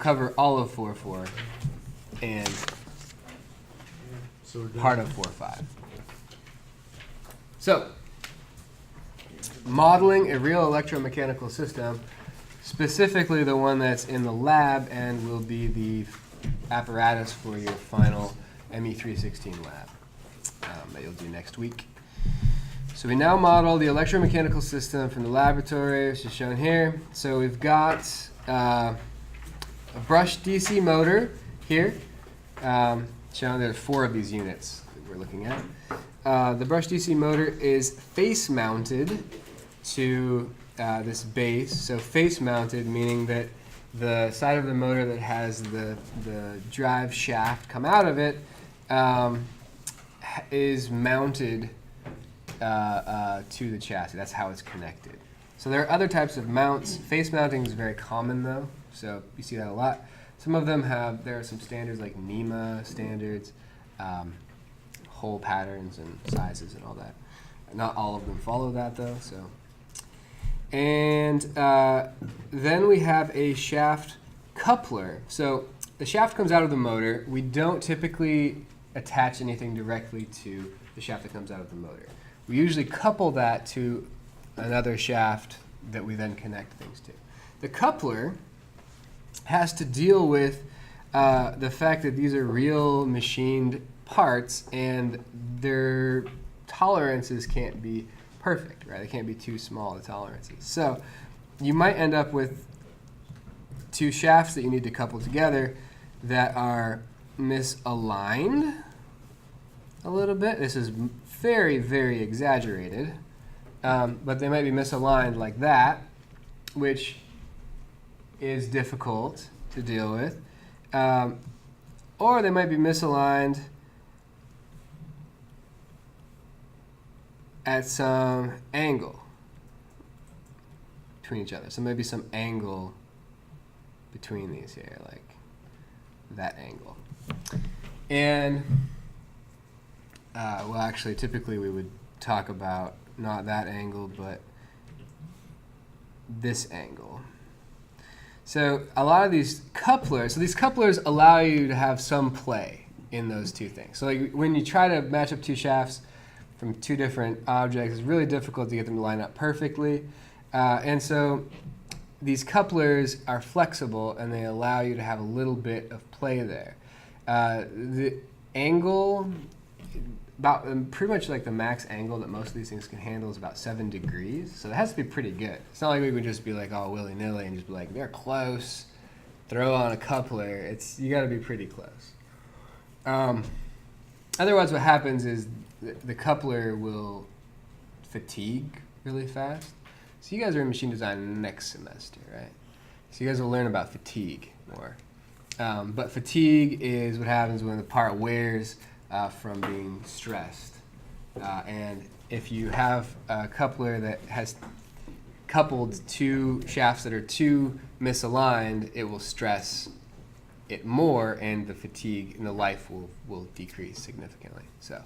cover all of 4.4 and part of 4.5. So, modeling a real electromechanical system, specifically the one that's in the lab and will be the apparatus for your final ME316 lab that you'll do next week. So we now model the electromechanical system from the laboratory, which is shown here. So we've got a brushed DC motor here, shown there are 4 of these units that we're looking at. The brushed DC motor is face mounted to this base. So face mounted meaning that the side of the motor that has the drive shaft come out of it is mounted to the chassis. That's how it's connected. So there are other types of mounts. Face mounting is very common though, so you see that a lot. Some of them there are some standards like NEMA standards, hole patterns and sizes and all that. Not all of them follow that though. So, and then we have a shaft coupler. So the shaft comes out of the motor. We don't typically attach anything directly to the shaft that comes out of the motor. We usually couple that to another shaft that we then connect things to. The coupler has to deal with the fact that these are real machined parts and their tolerances can't be perfect, right? They can't be too small, the tolerances. So you might end up with 2 shafts that you need to couple together that are misaligned a little bit. This is very, very exaggerated, but they might be misaligned like that, which is difficult to deal with. Or they might be misaligned at some angle between each other. So maybe some angle between these here, like that angle. And well, actually, typically we would talk about not that angle, but this angle. So a lot of these couplers, allow you to have some play in those 2 things. So like when you try to match up 2 shafts from 2 different objects, it's really difficult to get them to line up perfectly. And so these couplers are flexible and they allow you to have a little bit of play there. The angle, about pretty much like the max angle that most of these things can handle is about 7 degrees. So it has to be pretty good. It's not like we would just be like all willy-nilly and just be like, they're close, throw on a coupler. You got to be pretty close. Otherwise what happens is the coupler will fatigue really fast. So you guys are in machine design next semester, right? So you guys will learn about fatigue more. But fatigue is what happens when the part wears from being stressed. And if you have a coupler that has coupled 2 shafts that are too misaligned, it will stress it more and the fatigue and the life will decrease significantly. So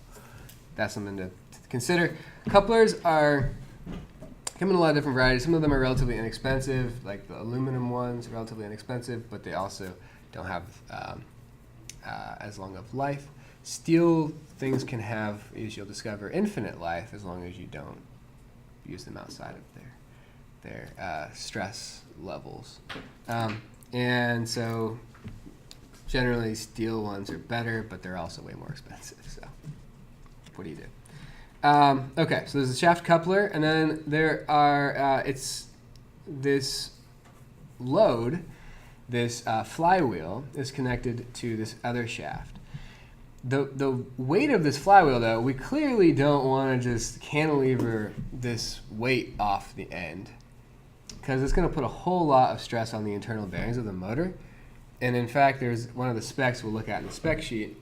that's something to consider. Couplers come in a lot of different varieties. Some of them are relatively inexpensive, like the aluminum ones are relatively inexpensive, but they also don't have as long of life. Steel things can have, as you'll discover, infinite life as long as you don't use them outside of their stress levels. And so generally steel ones are better, but they're also way more expensive. So what do you do? Okay, so there's a shaft coupler, and then there are, it's this load, this flywheel is connected to this other shaft. The weight of this flywheel, though, we clearly don't want to just cantilever this weight off the end because it's going to put a whole lot of stress on the internal bearings of the motor. And in fact, there's one of the specs we'll look at in the spec sheet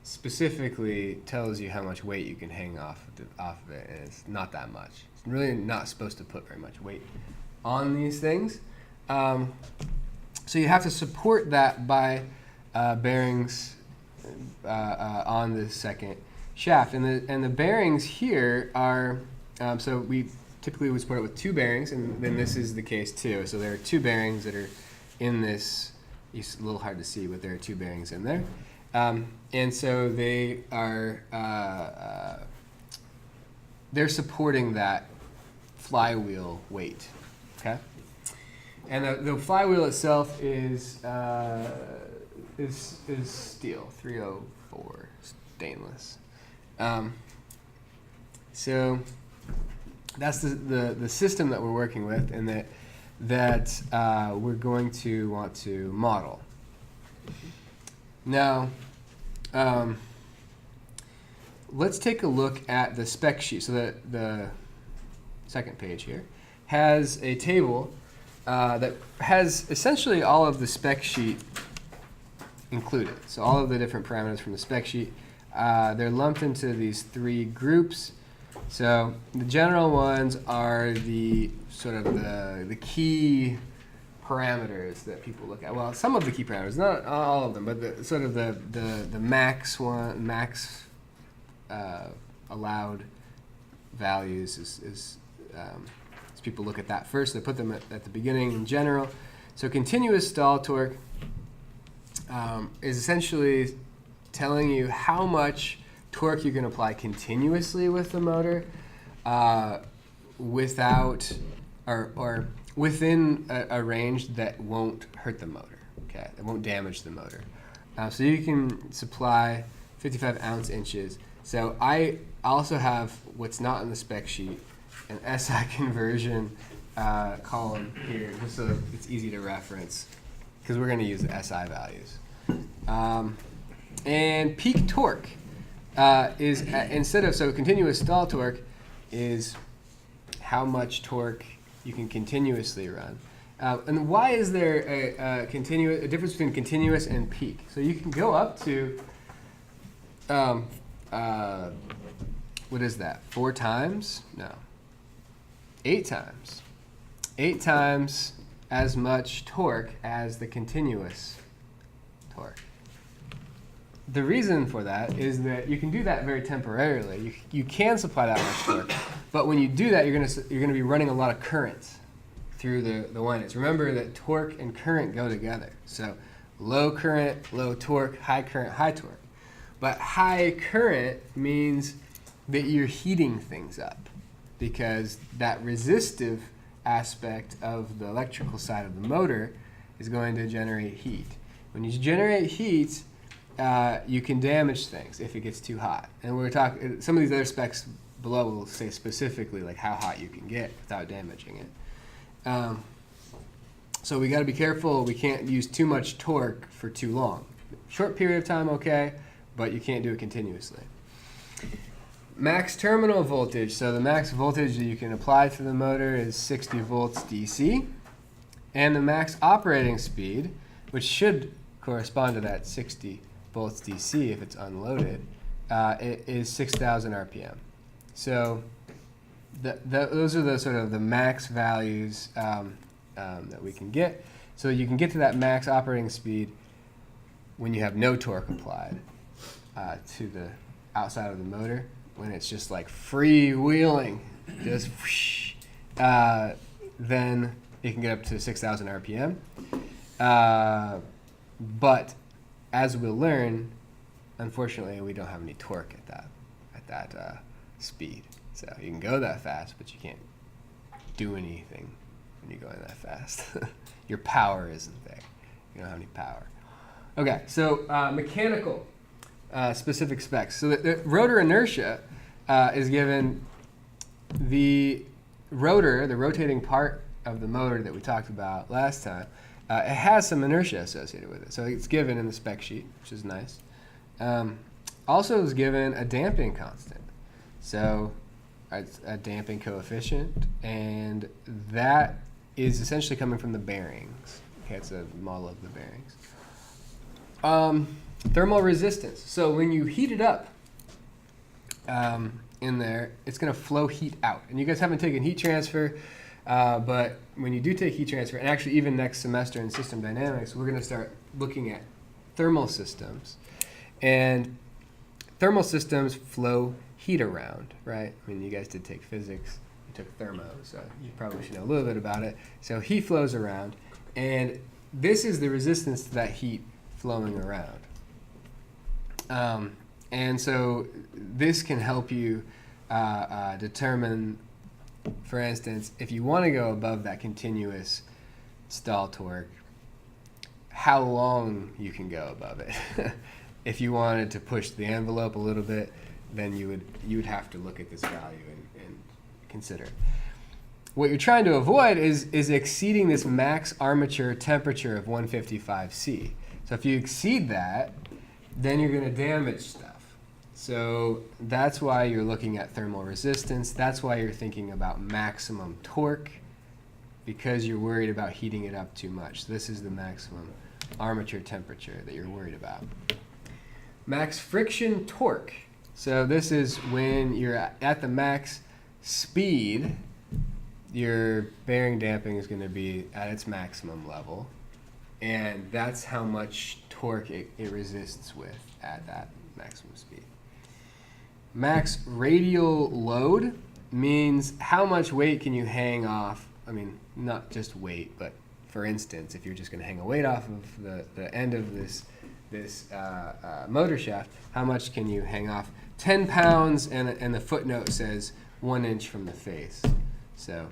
specifically tells you how much weight you can hang off of it, and it's not that much. It's really not supposed to put very much weight on these things. So you have to support that by bearings on the second shaft, and the bearings here are so we typically would support it with 2 bearings, and then this is the case too. So there are 2 bearings that are in this It's a little hard to see, but there are 2 bearings in there. And so they are they're supporting that flywheel weight. Okay, and the flywheel itself is steel, 304 stainless. So that's the system that we're working with, and that we're going to want to model. Now, let's take a look at the spec sheet. So the second page here has a table that has essentially all of the spec sheet included. So all of the different parameters from the spec sheet, they're lumped into these 3 groups. So the general ones are the sort of the key parameters that people look at. Well, some of the key parameters, not all of them, but the sort of the max allowed values is people look at that first. They put them at the beginning in general. So continuous stall torque is essentially telling you how much torque you can apply continuously with the motor without or within a range that won't hurt the motor, okay? It won't damage the motor. So you can supply 55 ounce inches. So I also have what's not in the spec sheet, an SI conversion column here, just so it's easy to reference, because we're going to use the SI values. And peak torque is, instead of, so continuous stall torque is how much torque you can continuously run. And why is there a difference between continuous and peak? So you can go up to, what is that, 4 times? No. 8 times. 8 times as much torque as the continuous torque. The reason for that is that you can do that very temporarily. You can supply that much torque, but when you do that, you're going to be running a lot of current through the windings. Remember that torque and current go together. So low current, low torque, high current, high torque. But high current means that you're heating things up, because that resistive aspect of the electrical side of the motor is going to generate heat. When you generate heat, you can damage things if it gets too hot. And we're talking, some of these other specs below will say specifically like how hot you can get without damaging it. So we got to be careful. We can't use too much torque for too long. Short period of time, okay, but you can't do it continuously. Max terminal voltage. So the max voltage that you can apply to the motor is 60 volts DC. And the max operating speed, which should correspond to that 60 volts DC if it's unloaded, it is 6,000 RPM. So those are the sort of the max values that we can get. So you can get to that max operating speed when you have no torque applied to the outside of the motor, when it's just like freewheeling, just whoosh, then it can get up to 6,000 RPM. But as we'll learn, unfortunately, we don't have any torque at that speed. So you can go that fast, but you can't do anything when you're going that fast. Your power isn't there. You don't have any power. Okay, so mechanical specific specs. So the rotor inertia is given the rotor, the rotating part of the motor that we talked about last time. It has some inertia associated with it. So it's given in the spec sheet, which is nice. Also is given a damping constant. So it's a damping coefficient, and that is essentially coming from the bearings. Okay, it's a model of the bearings. Thermal resistance. So when you heat it up in there, it's going to flow heat out. And you guys haven't taken heat transfer, but when you do take heat transfer, and actually even next semester in system dynamics, we're going to start looking at thermal systems. And thermal systems flow heat around, right? I mean, you guys did take physics, you took thermo, so you probably should know a little bit about it. So heat flows around, and this is the resistance to that heat flowing around. And so this can help you determine, for instance, if you want to go above that continuous stall torque, how long you can go above it. If you wanted to push the envelope a little bit, then you would have to look at this value and consider it. What you're trying to avoid is exceeding this max armature temperature of 155 C. So if you exceed that, then you're going to damage stuff. So that's why you're looking at thermal resistance. That's why you're thinking about maximum torque, because you're worried about heating it up too much. This is the maximum armature temperature that you're worried about. Max friction torque. So this is when you're at the max speed, your bearing damping is going to be at its maximum level. And that's how much torque it resists with at that maximum speed. Max radial load means how much weight can you hang off. I mean, not just weight, but for instance, if you're just going to hang a weight off of the end of this motor shaft, how much can you hang off? 10 pounds, and the footnote says 1 inch from the face. So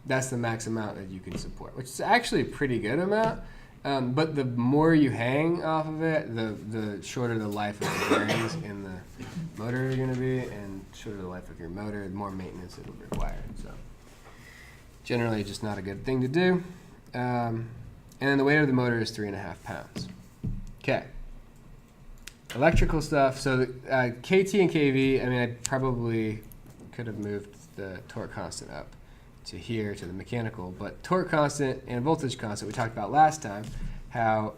that's the max amount that you can support, which is actually a pretty good amount. But the more you hang off of it, the shorter the life of the bearings in the motor are going to be, and shorter the life of your motor, the more maintenance it'll require. So generally just not a good thing to do. And then the weight of the motor is 3.5 pounds. Okay. Electrical stuff. So the, KT and KV, I mean, I probably could have moved the torque constant up to here, to the mechanical, but torque constant and voltage constant we talked about last time, how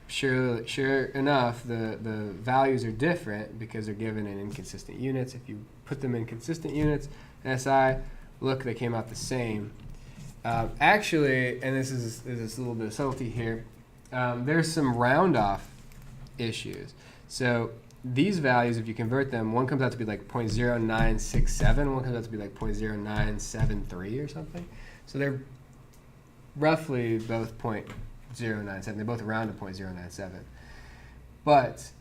sure enough the values are different because they're given in inconsistent units. If you put them in consistent units, SI, look, they came out the same. Actually, and this is a little bit of subtlety here, there's some round off issues. So these values, if you convert them, one comes out to be like 0.0967, one comes out to be like 0.0973 or something. So they're roughly both 0.097. They both round to 0.097. But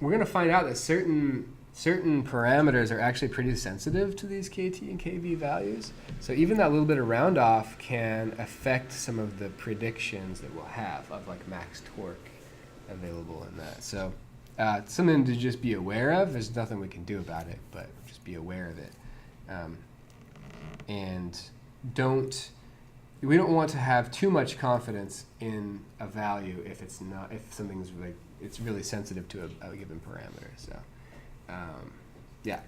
we're going to find out that certain parameters are actually pretty sensitive to these KT and KV values. So even that little bit of round off can affect some of the predictions that we'll have of like max torque available in that. So something to just be aware of. There's nothing we can do about it, but just be aware of it. And we don't want to have too much confidence in a value if something's like, it's really sensitive to a given parameter. So yeah.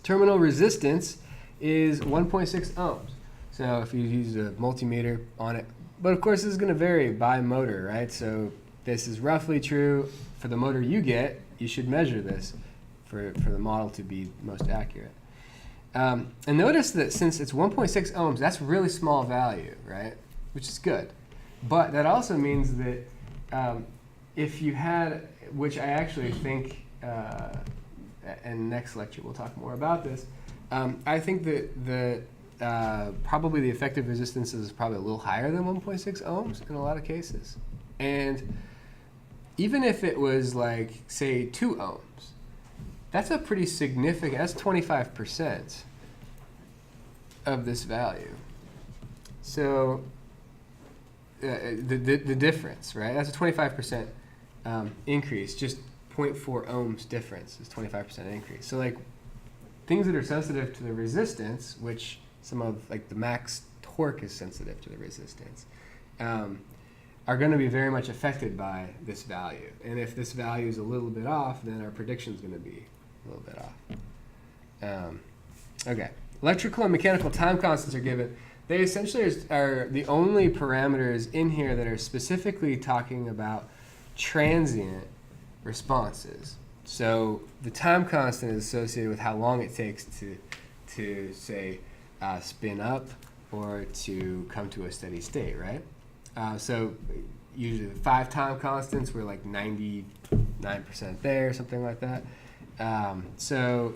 Terminal resistance is 1.6 ohms. So if you use a multimeter on it, but of course this is going to vary by motor, right? So this is roughly true for the motor you get. You should measure this for the model to be most accurate. And notice that since it's 1.6 ohms, that's a really small value, right? Which is good. But that also means that if you had, which I actually think, and next lecture we'll talk more about this, I think that probably the effective resistance is probably a little higher than 1.6 ohms in a lot of cases. And even if it was like, say, 2 ohms, that's a pretty significant, that's 25% of this value. So the difference, right? That's a 25% increase. Just 0.4 ohms difference is 25% increase. So like things that are sensitive to the resistance, which some of like the max torque is sensitive to the resistance, are going to be very much affected by this value. And if this value is a little bit off, then our prediction is going to be a little bit off. Okay. Electrical and mechanical time constants are given. They essentially are the only parameters in here that are specifically talking about transient responses. So the time constant is associated with how long it takes to say, spin up or to come to a steady state, right? So usually the 5 time constants, we're like 99% there, something like that. So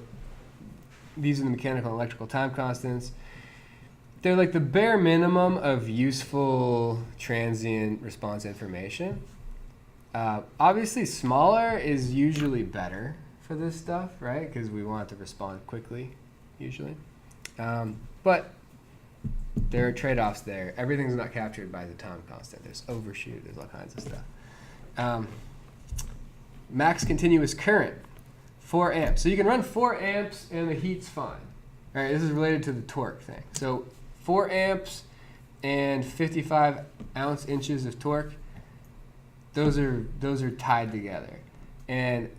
these are the mechanical and electrical time constants. they're like the bare minimum of useful transient response information. Obviously, smaller is usually better for this stuff, right? Because we want it to respond quickly, usually. But there are trade-offs there. Everything's not captured by the time constant. There's overshoot. There's all kinds of stuff. Max continuous current, 4 amps. So you can run 4 amps and the heat's fine. All right, this is related to the torque thing. So 4 amps and 55 inches of torque, those are tied together. And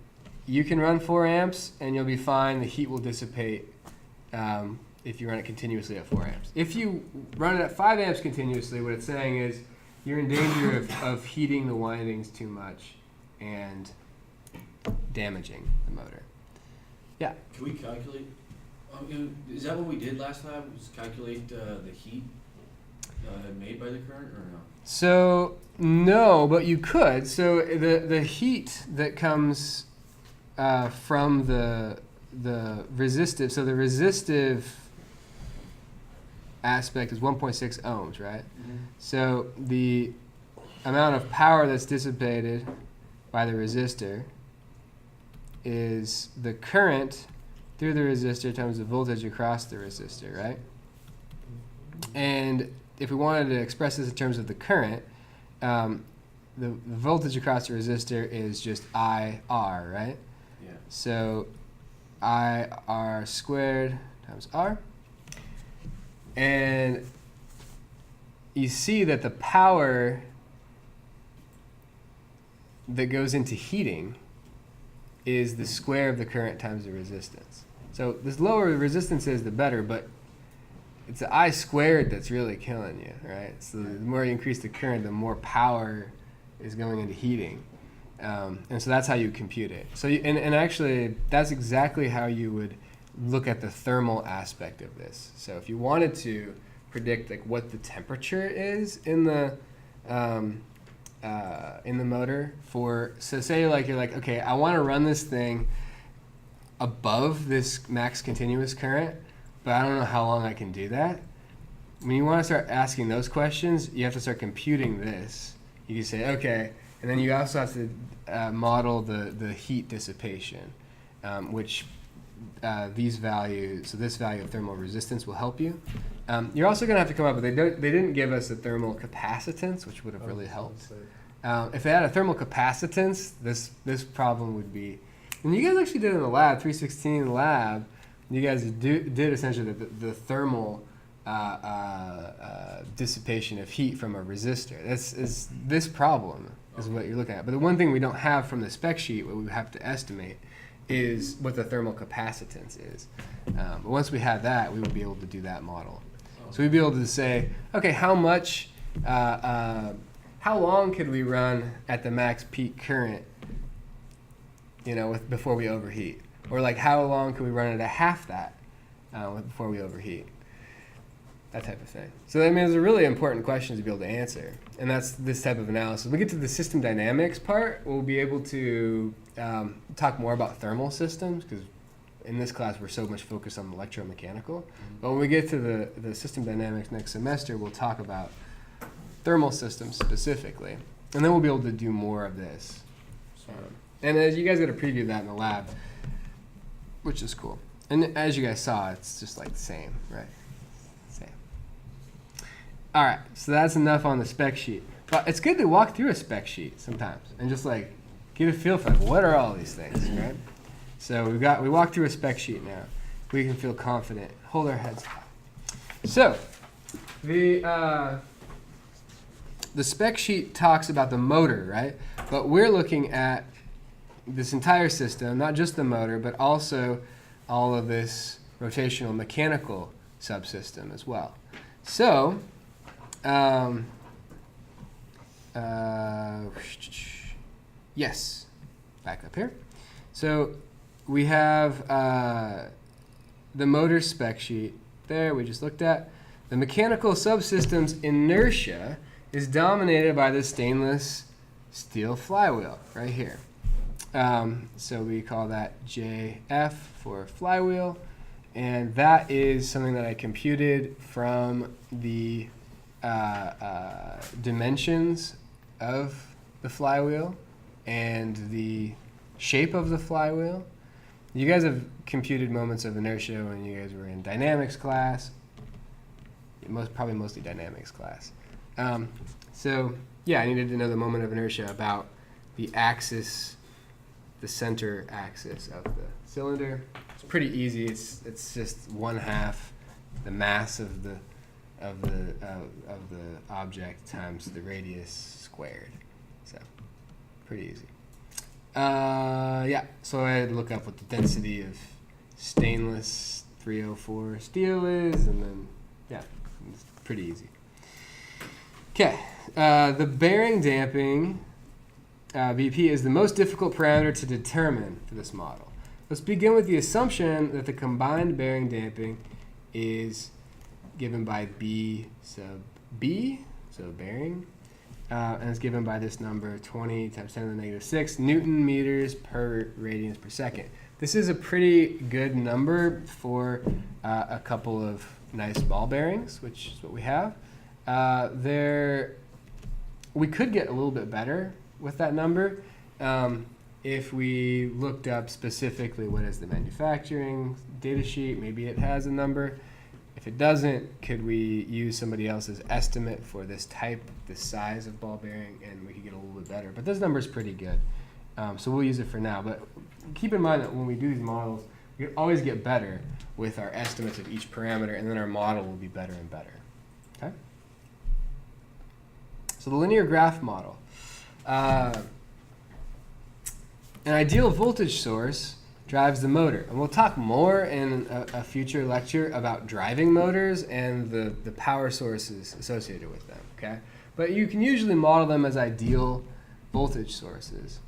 you can run 4 amps and you'll be fine. The heat will dissipate if you run it continuously at 4 amps. If you run it at 5 amps continuously, what it's saying is you're in danger of heating the windings too much and damaging the motor. Yeah? Can we calculate? Is that what we did last time? Was calculate the heat made by the current, or no? So no, but you could. So the heat that comes from the resistive. So the resistive aspect is 1.6 ohms, right? Mm-hmm. So the amount of power that's dissipated by the resistor is the current through the resistor times the voltage across the resistor, right? And if we wanted to express this in terms of the current, the voltage across the resistor is just IR, right? Yeah. So IR squared times R. And you see that the power that goes into heating is the square of the current times the resistance. So this lower the resistance is, the better, but it's the I squared that's really killing you, right? So the more you increase the current, the more power is going into heating. And so that's how you compute it. So and actually, that's exactly how you would look at the thermal aspect of this. So if you wanted to predict like what the temperature is in the motor for, so say like you're like, okay, I want to run this thing above this max continuous current, but I don't know how long I can do that. When you want to start asking those questions, you have to start computing this. You can say, okay, and then you also have to model the heat dissipation, which these values, so this value of thermal resistance will help you. You're also going to have to come up with, they didn't give us a thermal capacitance, which would have really helped. If they had a thermal capacitance, this problem would be, and you guys actually did it in the lab, 316 lab, you guys did essentially the thermal dissipation of heat from a resistor. This problem is what you're looking at. But the one thing we don't have from the spec sheet, what we have to estimate, is what the thermal capacitance is. But once we had that, we would be able to do that model. So we'd be able to say, okay, how long could we run at the max peak current, before we overheat? Or like how long can we run it at half that before we overheat? That type of thing. So I mean, those are really important questions to be able to answer. And that's this type of analysis. When we get to the system dynamics part, we'll be able to talk more about thermal systems, because in this class we're so much focused on electromechanical. Mm-hmm. But when we get to the system dynamics next semester, we'll talk about thermal systems specifically. And then we'll be able to do more of this. And as you guys get a preview of that in the lab, which is cool. And as you guys saw, it's just like the same, right? Same. All right, so that's enough on the spec sheet. But it's good to walk through a spec sheet sometimes and just like get a feel for like, what are all these things, right? So we walked through a spec sheet now. We can feel confident, hold our heads high. So the spec sheet talks about the motor, right? But we're looking at this entire system, not just the motor, but also all of this rotational mechanical subsystem as well. So, yes, back up here. So we have the motor spec sheet there we just looked at. The mechanical subsystem's inertia is dominated by the stainless steel flywheel right here. So we call that JF for flywheel. And that is something that I computed from the dimensions of the flywheel and the shape of the flywheel. You guys have computed moments of inertia when you guys were in dynamics class, probably mostly dynamics class. So yeah, I needed to know the moment of inertia about the axis, the center axis of the cylinder. It's pretty easy. It's just 1/2 the mass of the object times the radius squared. So pretty easy. Yeah, so I had to look up what the density of stainless 304 steel is, and then, yeah, it's pretty easy. Okay, the bearing damping, BP, is the most difficult parameter to determine for this model. Let's begin with the assumption that the combined bearing damping is given by B sub B, so bearing, and it's given by this number, 20 times 10 to the negative 6 Newton meters per radians per second. This is a pretty good number for a couple of nice ball bearings, which is what we have. We could get a little bit better with that number if we looked up specifically what is the manufacturing data sheet. Maybe it has a number. If it doesn't, could we use somebody else's estimate for this type, this size of ball bearing, and we could get a little bit better. But this number is pretty good, so we'll use it for now. But keep in mind that when we do these models, we always get better with our estimates of each parameter, and then our model will be better and better. Okay? So the linear graph model. An ideal voltage source drives the motor. And we'll talk more in a future lecture about driving motors and the power sources associated with them. Okay? But you can usually model them as ideal voltage sources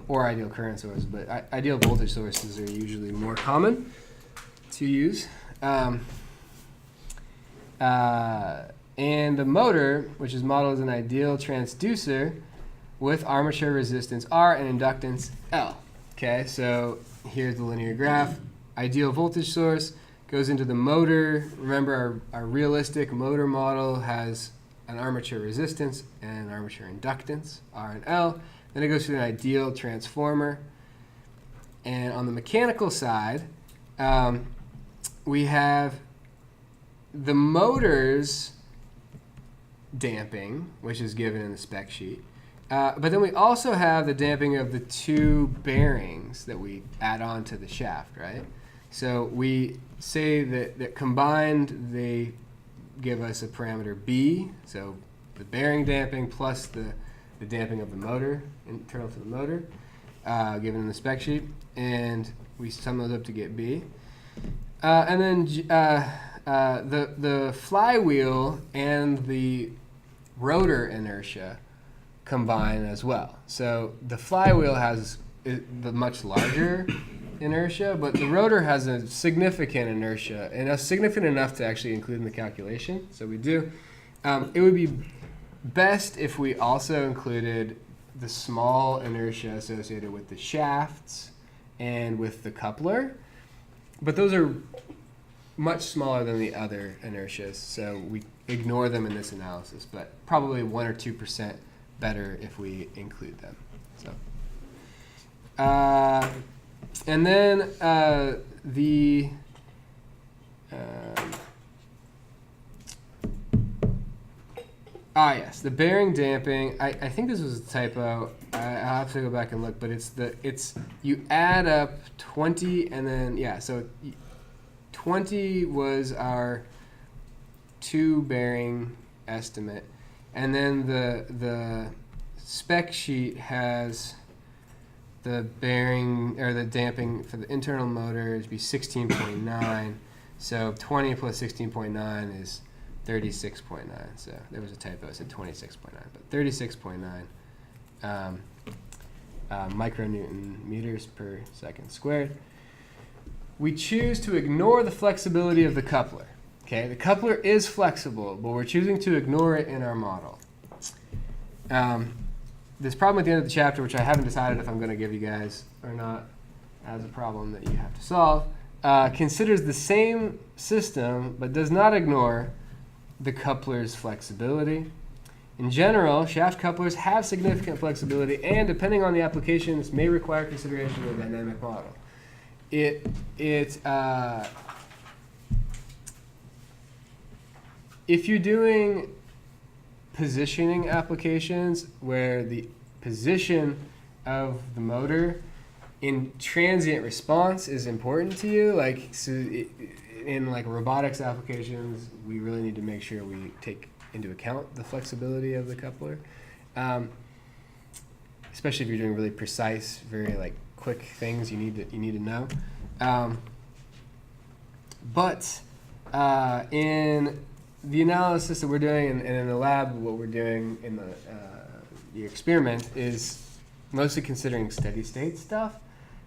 or ideal current sources. But ideal voltage sources are usually more common to use. And the motor, which is modeled as an ideal transducer with armature resistance R and inductance L. Okay, so here's the linear graph. Ideal voltage source goes into the motor. Remember, our realistic motor model has an armature resistance and an armature inductance, R and L. Then it goes to an ideal transformer. And on the mechanical side, we have the motor's damping, which is given in the spec sheet. But then we also have the damping of the two bearings that we add on to the shaft, right? So we say that combined they give us a parameter B, so the bearing damping plus the damping of the motor, internal to the motor, given in the spec sheet, and we sum those up to get B. And then the flywheel and the rotor inertia combine as well. So the flywheel has the much larger inertia, but the rotor has a significant inertia, and it's significant enough to actually include in the calculation. So we do. It would be best if we also included the small inertia associated with the shafts and with the coupler, but those are much smaller than the other inertias, so we ignore them in this analysis, but probably 1 or 2% better if we include them. So, and then yes, the bearing damping. I think this was a typo. I'll have to go back and look, but it's you add up 20 and then so 20 was our two bearing estimate, and then the spec sheet has the bearing or the damping for the internal motor to be 16.9. So 20 plus 16.9 is 36.9. So there was a typo. It said 26.9, but 36.9 micronewton meters per second squared. We choose to ignore the flexibility of the coupler. Okay, the coupler is flexible, but we're choosing to ignore it in our model. This problem at the end of the chapter, which I haven't decided if I'm going to give you guys or not as a problem that you have to solve, considers the same system but does not ignore the coupler's flexibility. In general, shaft couplers have significant flexibility, and depending on the application, this may require consideration of a dynamic model. If you're doing positioning applications where the position of the motor in transient response is important to you, like in like robotics applications, we really need to make sure we take into account the flexibility of the coupler, especially if you're doing really precise, very like quick things you need to know. But in the analysis that we're doing and in the lab, what we're doing in the experiment is mostly considering steady state stuff.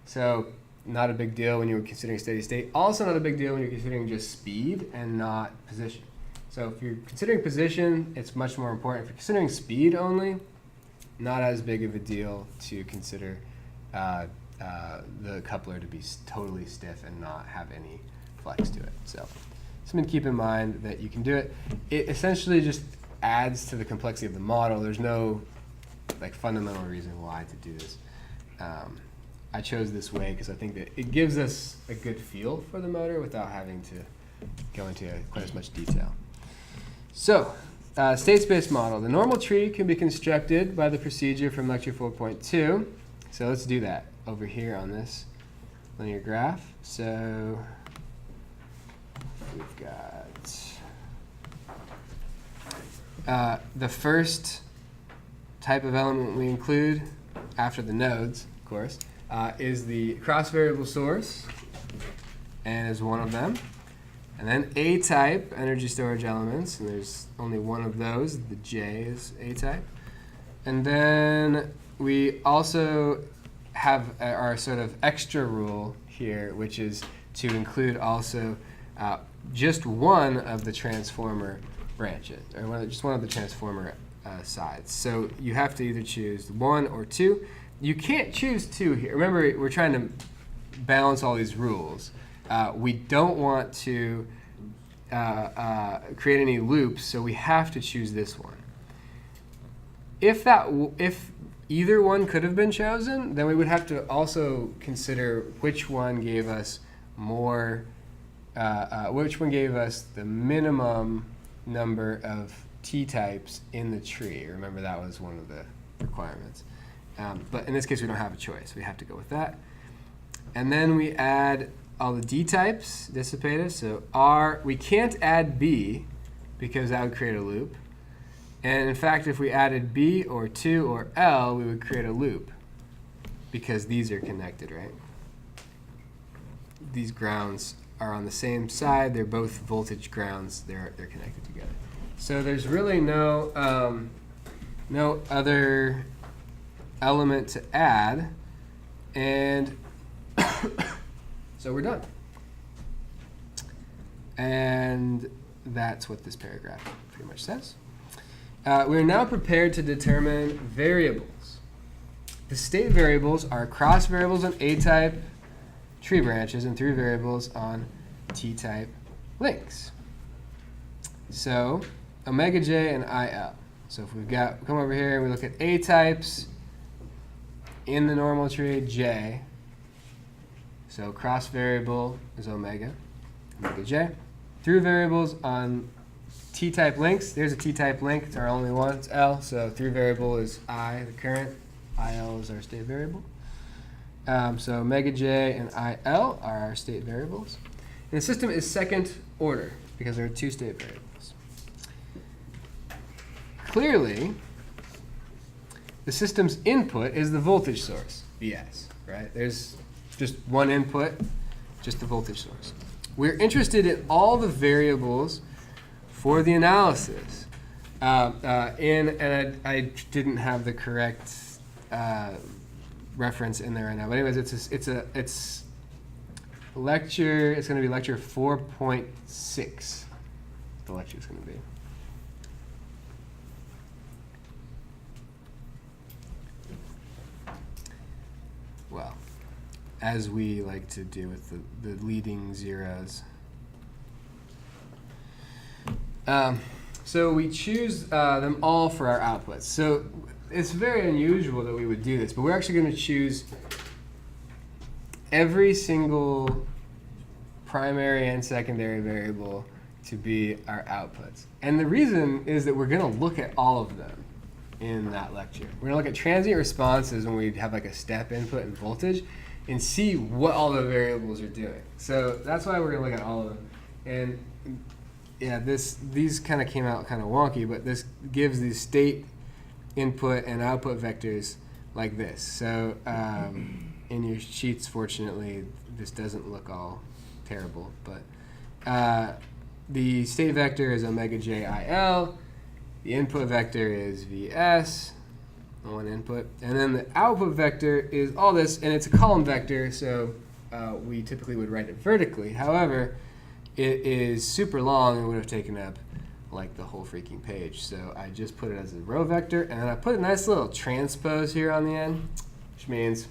So not a big deal when you're considering steady state. Also not a big deal when you're considering just speed and not position. So if you're considering position, it's much more important. If you're considering speed only, not as big of a deal to consider the coupler to be totally stiff and not have any flex to it. So something to keep in mind that you can do it. It essentially just adds to the complexity of the model. There's no like fundamental reason why to do this. I chose this way because I think that it gives us a good feel for the motor without having to go into quite as much detail. So, state space model. The normal tree can be constructed by the procedure from lecture 4.2. So let's do that over here on this linear graph. So we've got the first type of element we include after the nodes, of course, is the cross-variable source, and is one of them. And then A-type energy storage elements, and there's only one of those. The J is A-type. And then we also have our sort of extra rule here, which is to include also just one of the transformer branches, or just one of the transformer sides. So you have to either choose one or two. You can't choose two here. Remember, we're trying to balance all these rules. We don't want to create any loops, so we have to choose this one. If either one could have been chosen, then we would have to also consider which one gave us more, which one gave us the minimum number of T-types in the tree. Remember, that was one of the requirements. But in this case, we don't have a choice. We have to go with that. And then we add all the D-types dissipated. So R, we can't add B because that would create a loop. And in fact, if we added B or 2 or L, we would create a loop because these are connected, right? These grounds are on the same side. They're both voltage grounds. They're connected together. So there's really no other element to add, and so we're done. And that's what this paragraph pretty much says. We're now prepared to determine variables. The state variables are cross variables on A-type tree branches and through variables on T-type links. So omega j and IL. So if we've got, come over here and we look at A-types in the normal tree, J. So cross variable is omega j. Through variables on T-type links, there's a T-type link, it's our only one, it's L. So through variable is I, the current, IL is our state variable. So omega j and IL are our state variables. And the system is second order because there are two state variables. Clearly, the system's input is the voltage source, Vs, right? There's just one input, just the voltage source. We're interested in all the variables for the analysis. And I didn't have the correct reference in there right now. But anyways, it's lecture. It's going to be lecture 4.6. The lecture is going to be. Well, as we like to do with the leading zeros. So we choose them all for our outputs. So it's very unusual that we would do this, but we're actually going to choose every single primary and secondary variable to be our outputs. And the reason is that we're going to look at all of them in that lecture. We're going to look at transient responses when we have like a step input and voltage and see what all the variables are doing. So that's why we're going to look at all of them. And yeah, these kind of came out kind of wonky, but this gives these state input and output vectors like this. So in your sheets, fortunately, this doesn't look all terrible, but the state vector is omega JIL, the input vector is VS, one input, and then the output vector is all this, and it's a column vector, so we typically would write it vertically. However, it is super long and would have taken up like the whole freaking page. So I just put it as a row vector, and then I put a nice little transpose here on the end, which means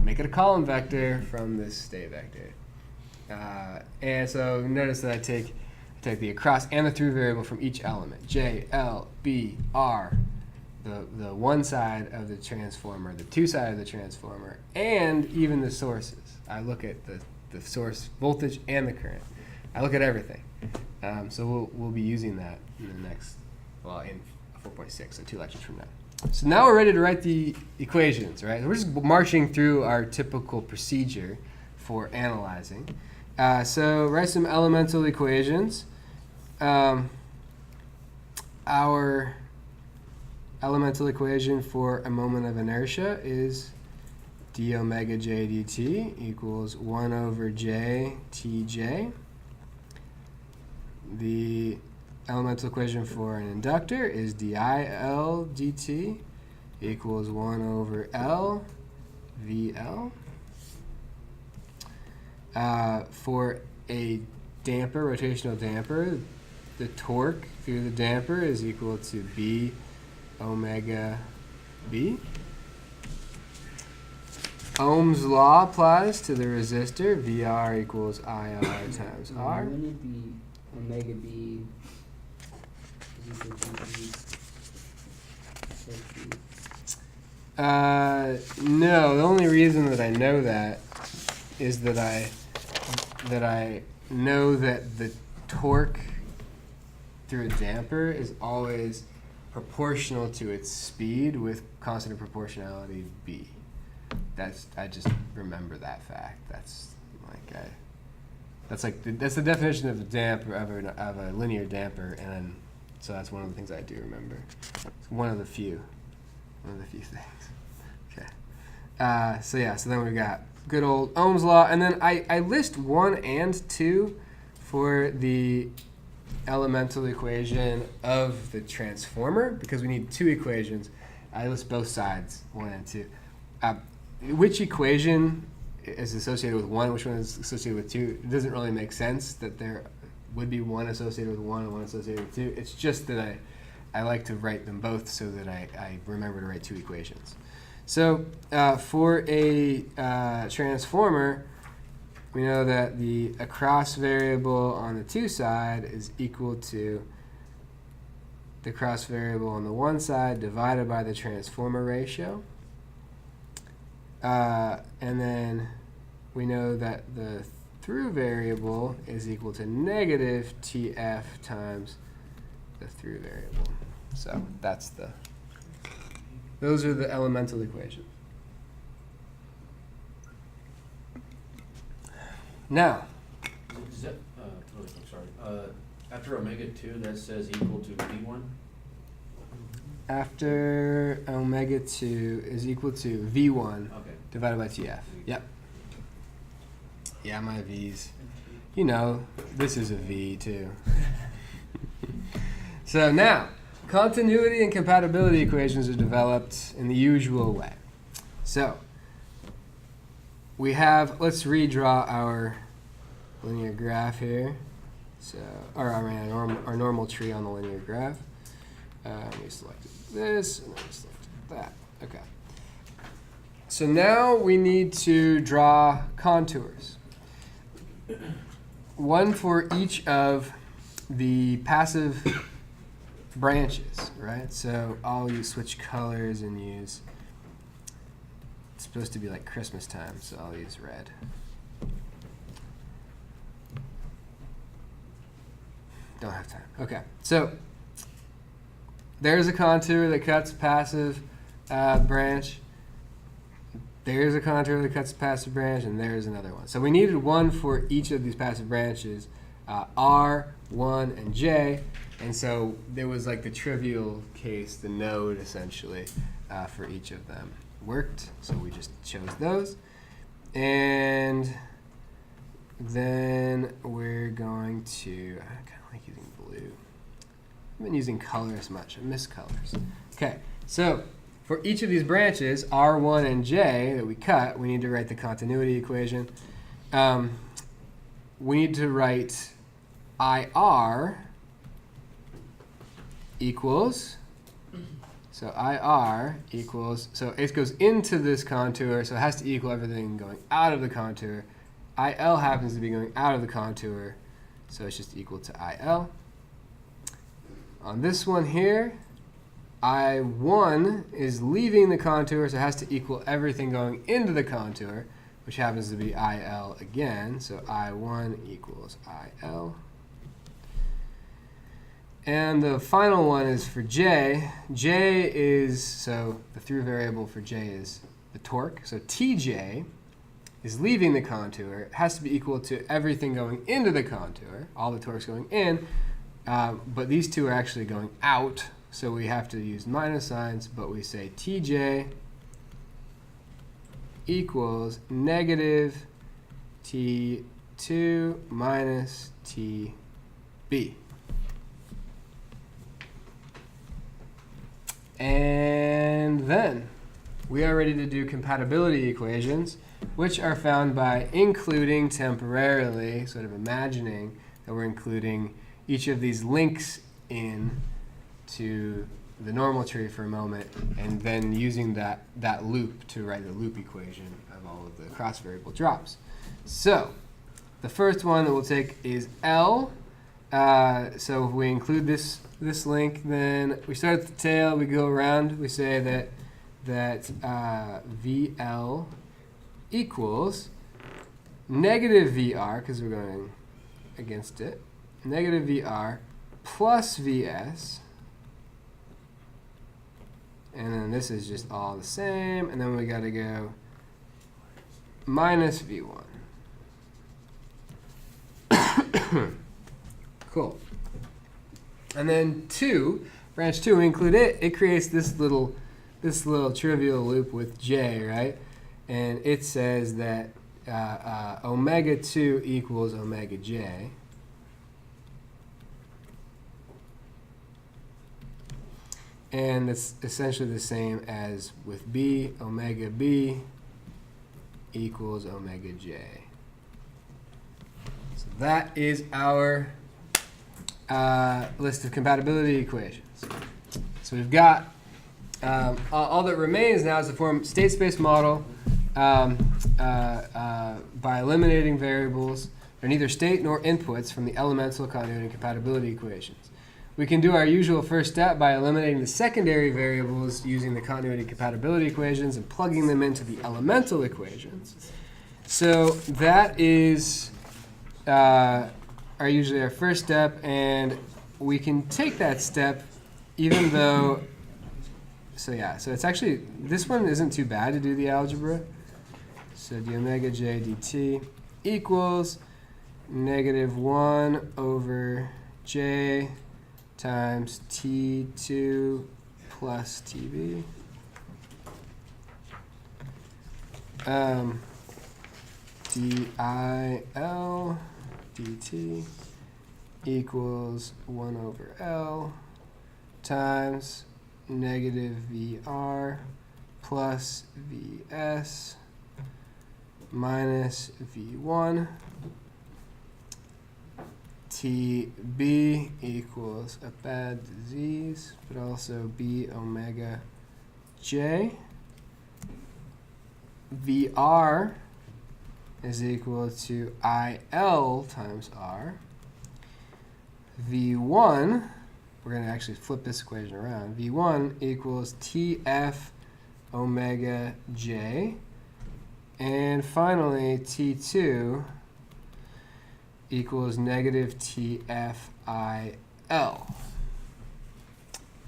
make it a column vector from this state vector. And so notice that I take the across and the through variable from each element. J, L, B, R, the one side of the transformer, the two side of the transformer, and even the sources. I look at the source voltage and the current. I look at everything. So we'll be using that in the next, well, in 4.6, so 2 lectures from now. So now we're ready to write the equations, right? We're just marching through our typical procedure for analyzing. So write some elemental equations. Our elemental equation for a moment of inertia is d omega j dt equals 1 over j tj. The elemental equation for an inductor is dIL dt equals 1 over L VL. For a damper, rotational damper, the torque through the damper is equal to B omega B. Ohm's law applies to the resistor. VR equals IR times R. Wouldn't it be omega B is equal to B? No, the only reason that I know that is that I know that the torque through a damper is always proportional to its speed with constant of proportionality B. I just remember that fact. That's the definition of a damper of a linear damper, and then, so that's one of the things I do remember. It's one of the few things. Okay. So then we've got good old Ohm's law, and then I list 1 and 2 for the elemental equation of the transformer because we need 2 equations. I list both sides, 1 and 2. Which equation is associated with 1, which one is associated with 2, it doesn't really make sense that there would be 1 associated with 1 and 1 associated with 2. It's just that I like to write them both so that I remember to write 2 equations. So for a transformer, we know that the across variable on the 2 side is equal to the cross variable on the 1 side divided by the transformer ratio. And then we know that the through variable is equal to negative TF times the through variable. So those are the elemental equations. Now, Is that, I'm sorry, after omega 2, that says equal to V1? after omega 2 is equal to V1 Okay. divided by TF. Yep. Yeah, my V's. You know, this is a V too. So now, continuity and compatibility equations are developed in the usual way. So, we have, let's redraw our linear graph here. So, our normal tree on the linear graph. We selected this, and then we selected that. Okay. So now we need to draw contours. One for each of the passive branches, right? So I'll switch colors and use, it's supposed to be like Christmas time, so I'll use red. Don't have time. Okay, so there's a contour that cuts passive branch. There's a contour that cuts a passive branch, and there's another one. So we needed one for each of these passive branches, R, 1, and J. And so there was like the trivial case, the node essentially, for each of them worked. So we just chose those. And then we're going to, I kind of like using blue. I've been using colors much. I miss colors. Okay, so for each of these branches, R1 and J that we cut, we need to write the continuity equation. We need to write IR equals, so IR equals, so it goes into this contour, so it has to equal everything going out of the contour. IL happens to be going out of the contour, so it's just equal to IL. On this one here, I1 is leaving the contour, so it has to equal everything going into the contour, which happens to be IL again. So I1 equals IL. And the final one is for J. J is, so the through variable for J is the torque. So TJ is leaving the contour. It has to be equal to everything going into the contour, all the torques going in. But these two are actually going out. So we have to use minus signs, but we say TJ equals negative T2 minus TB. And then we are ready to do compatibility equations, which are found by including temporarily, sort of imagining that we're including each of these links in to the normal tree for a moment, and then using that loop to write the loop equation of all of the cross variable drops. So the first one that we'll take is L. So if we include this link, then we start at the tail, we go around, we say that VL equals negative VR, because we're going against it, negative VR plus VS. And then this is just all the same. And then we got to go minus V1. Cool. And then branch 2, we include it. It creates this little trivial loop with J, right? And it says that omega 2 equals omega J. And it's essentially the same as with B, omega B equals omega J. So that is our list of compatibility equations. So we've got, all that remains now is to form state space model by eliminating variables. They're neither state nor inputs from the elemental continuity and compatibility equations. We can do our usual first step by eliminating the secondary variables using the continuity and compatibility equations and plugging them into the elemental equations. So that is usually our first step, and we can take that step even though, so it's actually, this one isn't too bad to do the algebra. So d omega j dt equals negative 1 over j times T2 plus TB. DIL dt equals 1 over L times negative VR plus VS minus V1. TB equals a bad disease, but also B omega J. VR is equal to IL times R. V1, we're going to actually flip this equation around. V1 equals TF omega J. And finally, T2 equals negative TFIL.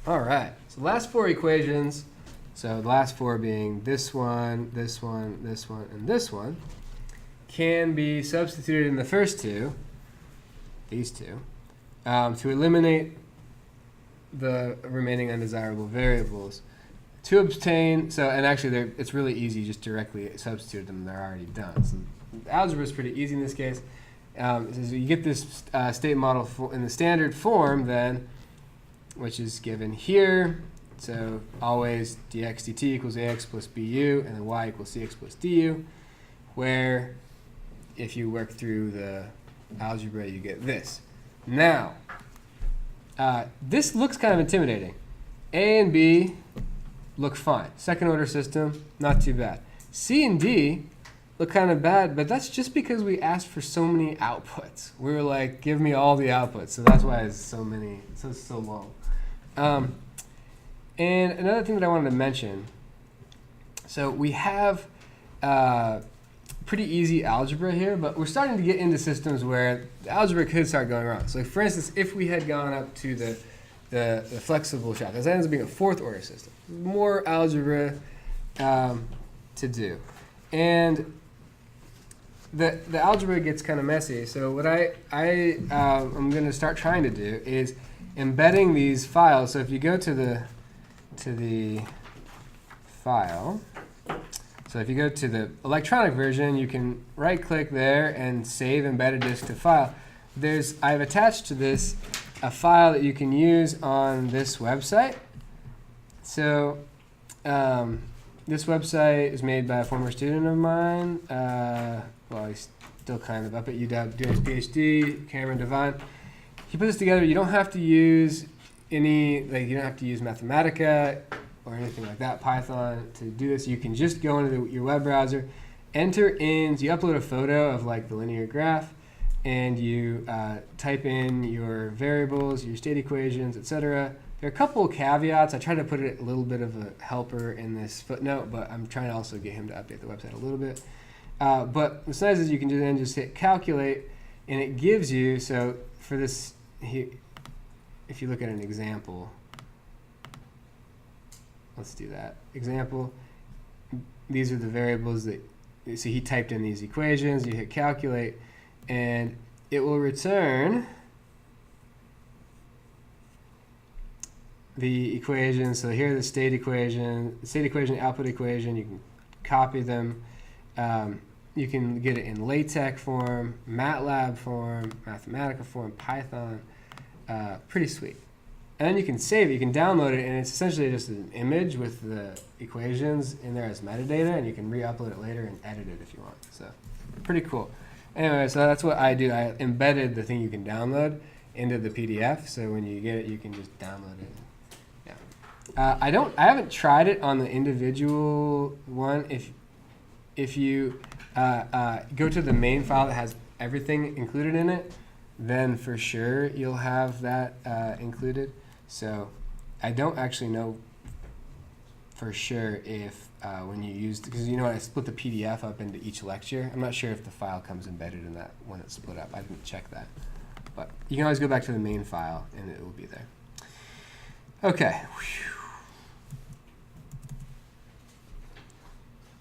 All right, so the last four equations, so the last four being this one, this one, this one, and this one, can be substituted in the first two, these two, to eliminate the remaining undesirable variables. To obtain, so, and actually it's really easy, just directly substitute them, they're already done. So the algebra is pretty easy in this case. So you get this state model in the standard form then, which is given here. So always dx dt equals ax plus bu, and then y equals cx plus du, where if you work through the algebra, you get this. Now, this looks kind of intimidating. A and B look fine. Second order system, not too bad. C and D look kind of bad, but that's just because we asked for so many outputs. We were like, give me all the outputs. So that's why it's so many, so long. And another thing that I wanted to mention, so we have pretty easy algebra here, but we're starting to get into systems where the algebra could start going wrong. So for instance, if we had gone up to the flexible shaft, that ends up being a fourth order system. More algebra to do. And the algebra gets kind of messy. So what I'm going to start trying to do is embedding these files. So if you go to the file, so if you go to the electronic version, you can right click there and save embedded disk to file. I've attached to this a file that you can use on this website. So this website is made by a former student of mine. Well, he's still kind of up at UW doing his PhD, Cameron Devine. He put this together. You don't have to use you don't have to use Mathematica or anything like that, Python, to do this. You can just go into your web browser, enter in, so you upload a photo of like the linear graph, and you type in your variables, your state equations, etc. There are a couple of caveats. I tried to put a little bit of a helper in this footnote, but I'm trying to also get him to update the website a little bit. But what's nice is you can then just hit calculate, and it gives you, so for this, if you look at an example, let's do that. Example, these are the variables that, so he typed in these equations, you hit calculate, and it will return the equations. So here are the state equation, output equation. You can copy them. You can get it in LaTeX form, MATLAB form, Mathematica form, Python. Pretty sweet. And then you can save it, you can download it, and it's essentially just an image with the equations in there as metadata, and you can re-upload it later and edit it if you want. So pretty cool. Anyway, so that's what I do. I embedded the thing you can download into the PDF, so when you get it, you can just download it. Yeah. I haven't tried it on the individual one. If you go to the main file that has everything included in it, then for sure you'll have that included. So I don't actually know for sure if when you use, because you know I split the PDF up into each lecture. I'm not sure if the file comes embedded in that when it's split up. I didn't check that. But you can always go back to the main file and it will be there. Okay.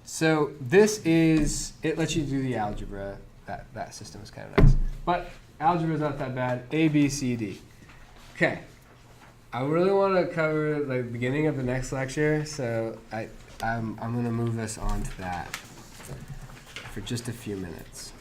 So this is, it lets you do the algebra. That system is kind of nice. But algebra is not that bad. A, B, C, D. Okay. I really want to cover the beginning of the next lecture, so I'm going to move us on to that for just a few minutes.